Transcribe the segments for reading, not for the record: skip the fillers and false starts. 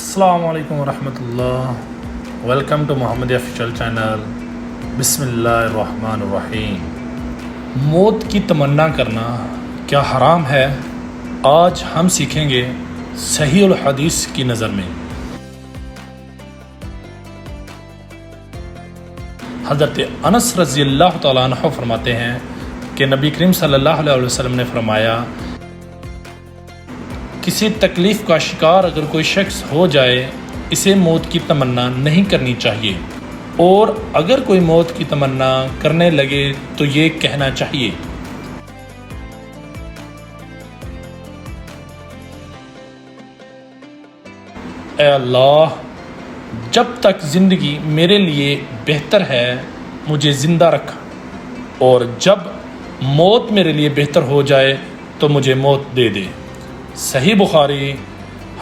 السلام علیکم ورحمۃ اللہ. Welcome to Muhammad official channel. بسم اللہ الرحمن الرحیم. موت کی تمنا کرنا کیا حرام ہے؟ آج ہم سیکھیں گے صحیح الحدیث کی نظر میں. حضرت انس رضی اللہ تعالیٰ عنہ فرماتے ہیں کہ نبی کریم صلی اللہ علیہ وسلم نے فرمایا، کسی تکلیف کا شکار اگر کوئی شخص ہو جائے اسے موت کی تمنا نہیں کرنی چاہیے، اور اگر کوئی موت کی تمنا کرنے لگے تو یہ کہنا چاہیے، اے اللہ، جب تک زندگی میرے لیے بہتر ہے مجھے زندہ رکھ، اور جب موت میرے لیے بہتر ہو جائے تو مجھے موت دے دے. صحیح بخاری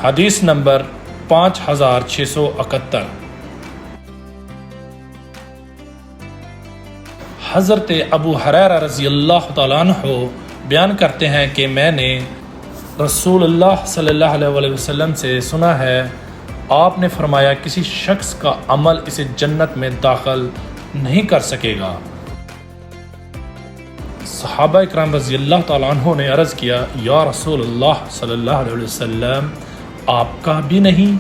حدیث نمبر 5671. حضرت ابو ہریرہ رضی اللہ تعالیٰ عنہ بیان کرتے ہیں کہ میں نے رسول اللہ صلی اللہ علیہ وسلم سے سنا ہے، آپ نے فرمایا کسی شخص کا عمل اسے جنت میں داخل نہیں کر سکے گا. صحابہ اکرام رضی اللہ تعالیٰ عنہ نے عرض کیا، یا رسول اللہ صلی اللہ علیہ وسلم، آپ کا بھی نہیں؟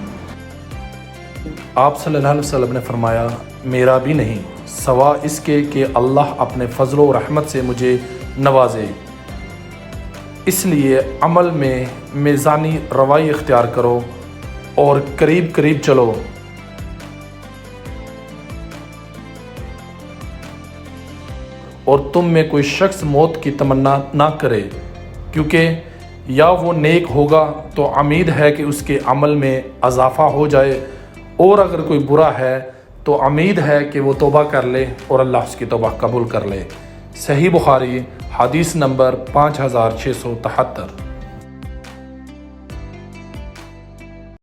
آپ صلی اللہ علیہ وسلم نے فرمایا، میرا بھی نہیں، سوا اس کے کہ اللہ اپنے فضل و رحمت سے مجھے نوازے. اس لیے عمل میں میزانی روائی اختیار کرو اور قریب قریب چلو. اور تم میں کوئی شخص موت کی تمنا نہ کرے، کیونکہ یا وہ نیک ہوگا تو امید ہے کہ اس کے عمل میں اضافہ ہو جائے، اور اگر کوئی برا ہے تو امید ہے کہ وہ توبہ کر لے اور اللہ اس کی توبہ قبول کر لے. صحیح بخاری حدیث نمبر 5673.